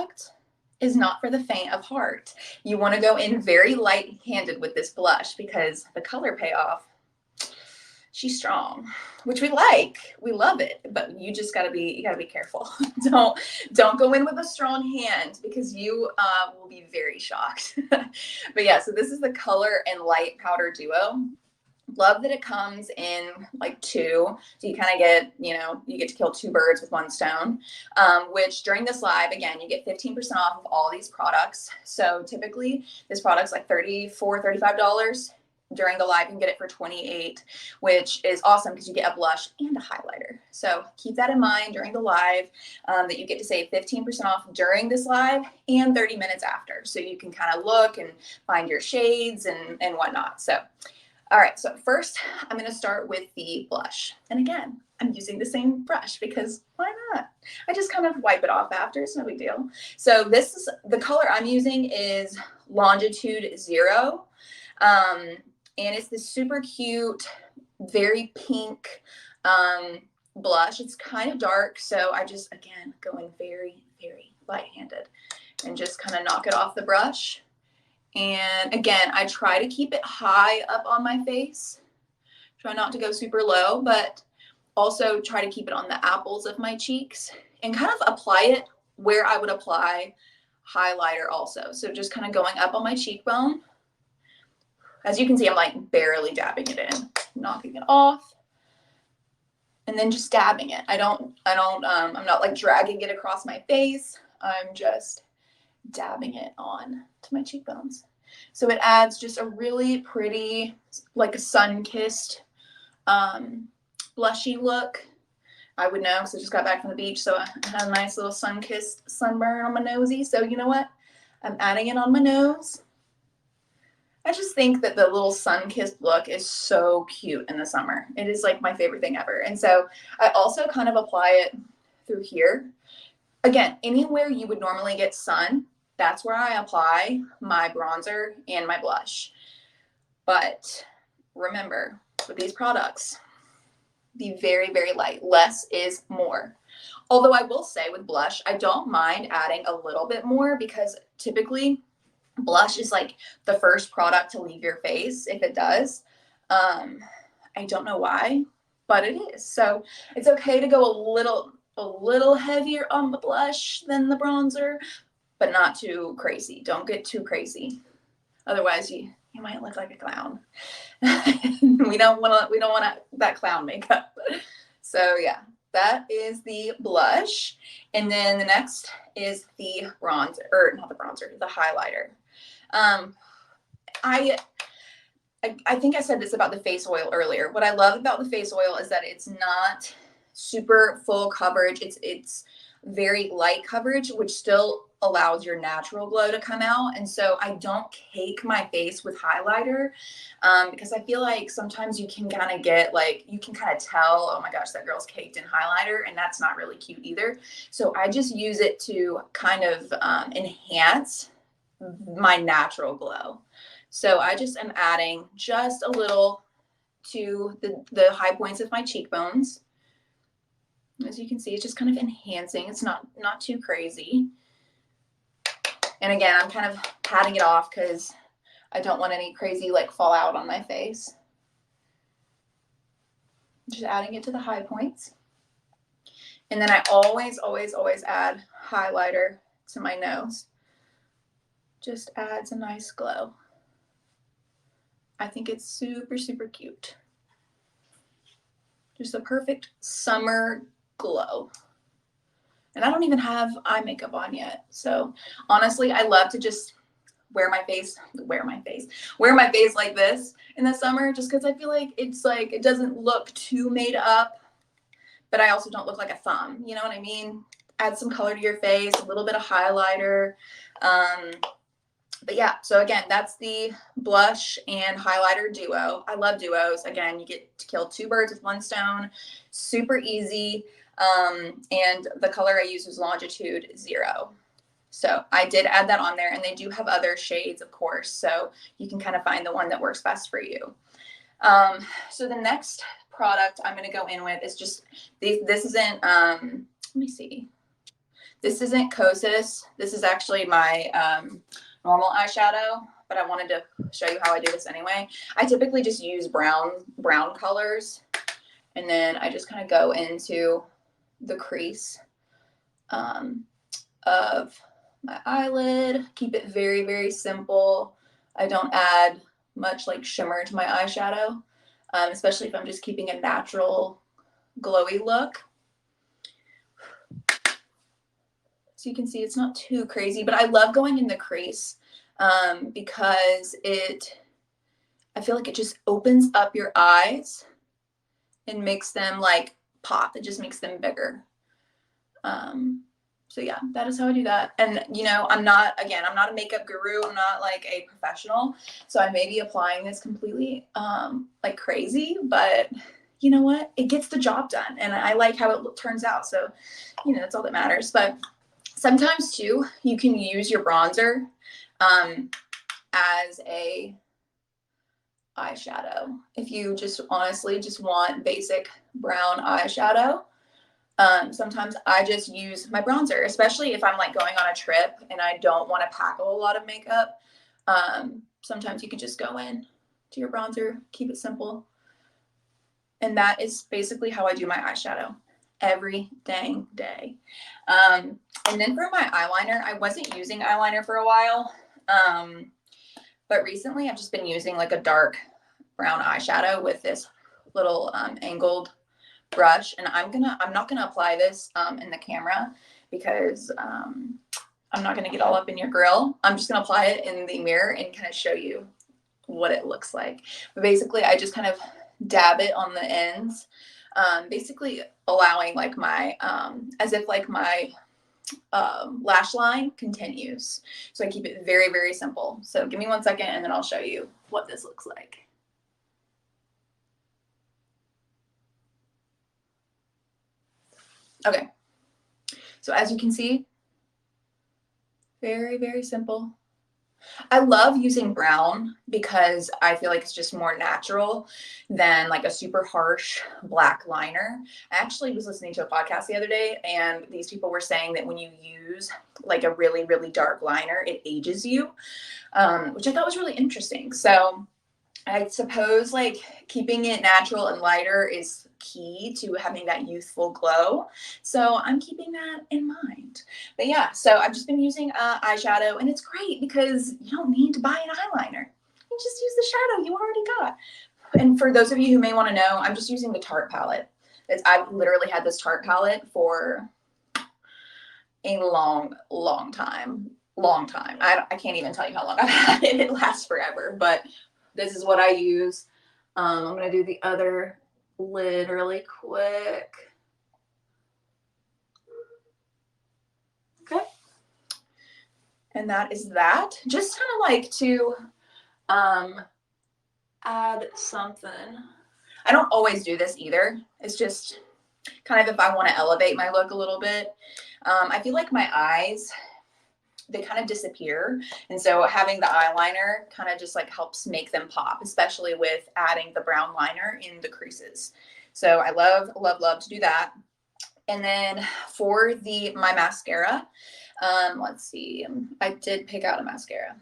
product is not for the faint of heart. You want to go in very light-handed with this blush because the color payoff, she's strong, which we like. We love it, but you just gotta be careful. don't go in with a strong hand because you will be very shocked. But yeah, so this is the color and light powder duo. Love that it comes in like two, so you kind of get, you get to kill two birds with one stone, which during this live, again, you get 15% off of all these products. So typically this product's like $34, $35. During the live, you can get it for $28, which is awesome because you get a blush and a highlighter. So keep that in mind during the live, that you get to save 15% off during this live and 30 minutes after. So you can kind of look and find your shades and whatnot. So all right, so first I'm going to start with the blush. And again, I'm using the same brush because why not? I just kind of wipe it off after, it's no big deal. So this is, the color I'm using is Longitude 0. And it's this super cute, very pink blush. It's kind of dark, so I just, again, go in very, very light-handed and just kind of knock it off the brush. And again, I try to keep it high up on my face. Try not to go super low, but also try to keep it on the apples of my cheeks and kind of apply it where I would apply highlighter also. So just kind of going up on my cheekbone. As you can see, I'm like barely dabbing it in, knocking it off, and then just dabbing it. I'm not like dragging it across my face. I'm just dabbing it on to my cheekbones. So it adds just a really pretty, like a sun-kissed, blushy look. I would know because I just got back from the beach, so I had a nice little sun-kissed sunburn on my nosy. So you know what? I'm adding it on my nose. I just think that the little sun-kissed look is so cute in the summer. It is like my favorite thing ever. And so I also kind of apply it through here. Again, anywhere you would normally get sun, that's where I apply my bronzer and my blush. But remember, with these products, be very, very light. Less is more. Although I will say with blush, I don't mind adding a little bit more because typically blush is like the first product to leave your face if it does. I don't know why, but it is. So it's okay to go a little heavier on the blush than the bronzer, but not too crazy. Don't get too crazy. Otherwise you might look like a clown. we don't want that clown makeup. So yeah, that is the blush. And then the next is the bronzer, or not the bronzer, the highlighter. I think I said this about the face oil earlier. What I love about the face oil is that it's not super full coverage. It's very light coverage, which still allows your natural glow to come out. And so I don't cake my face with highlighter, because I feel like sometimes you can kind of get like, you can kind of tell, oh my gosh, that girl's caked in highlighter, and that's not really cute either. So I just use it to kind of enhance my natural glow. So I just am adding just a little to the high points of my cheekbones. As you can see, it's just kind of enhancing. It's not too crazy. And again, I'm kind of patting it off because I don't want any crazy like fallout on my face. Just adding it to the high points. And then I always add highlighter to my nose. Just adds a nice glow. I think it's super, super cute. Just a perfect summer glow. And I don't even have eye makeup on yet. So honestly, I love to just wear my face like this in the summer, just because I feel like it's like, it doesn't look too made up, but I also don't look like a thumb. You know what I mean? Add some color to your face, a little bit of highlighter. But yeah, so again, that's the blush and highlighter duo. I love duos. Again, you get to kill two birds with one stone. Super easy. And the color I used was Longitude 0. So I did add that on there, and they do have other shades, of course. So you can kind of find the one that works best for you. So the next product I'm going to go in with is just, this isn't, let me see. This isn't Kosas. This is actually my normal eyeshadow, but I wanted to show you how I do this anyway. I typically just use brown colors, and then I just kind of go into the crease of my eyelid. Keep it very, very simple. I don't add much like shimmer to my eyeshadow, especially if I'm just keeping a natural glowy look. So you can see it's not too crazy, but I love going in the crease because I feel like it just opens up your eyes and makes them like pop. It just makes them bigger. So yeah, that is how I do that. And you know, I'm not a makeup guru. I'm not like a professional. So I may be applying this completely like crazy, but you know what? It gets the job done and I like how it turns out. So, you know, that's all that matters. But sometimes too, you can use your bronzer as a eyeshadow. If you just honestly just want basic brown eyeshadow, sometimes I just use my bronzer, especially if I'm like going on a trip and I don't want to pack a whole lot of makeup. Sometimes you can just go in to your bronzer, keep it simple. And that is basically how I do my eyeshadow every dang day. And then for my eyeliner, I wasn't using eyeliner for a while. But recently I've just been using like a dark brown eyeshadow with this little angled brush, and I'm not gonna apply this in the camera because I'm not gonna get all up in your grill. I'm just gonna apply it in the mirror and kind of show you what it looks like. But basically I just kind of dab it on the ends, basically allowing like my as if like my lash line continues. So I keep it very, very simple. So give me 1 second and then I'll show you what this looks like. Okay, so as you can see, very, very simple. I love using brown because I feel like it's just more natural than like a super harsh black liner. I actually was listening to a podcast the other day and these people were saying that when you use like a really, really dark liner, it ages you, which I thought was really interesting. So I suppose like keeping it natural and lighter is key to having that youthful glow. So I'm keeping that in mind. But yeah, so I've just been using eyeshadow and it's great because you don't need to buy an eyeliner. You just use the shadow you already got. And for those of you who may want to know, I'm just using the Tarte palette. I've literally had this Tarte palette for a long, long time. Long time. I can't even tell you how long I've had it. It lasts forever, but this is what I use. I'm going to do the other lid really quick. Okay. And that is that. Just kind of like to add something. I don't always do this either. It's just kind of if I want to elevate my look a little bit. I feel like my eyes, they kind of disappear. And so having the eyeliner kind of just like helps make them pop, especially with adding the brown liner in the creases. So I love, love, love to do that. And then for my mascara, let's see, I did pick out a mascara.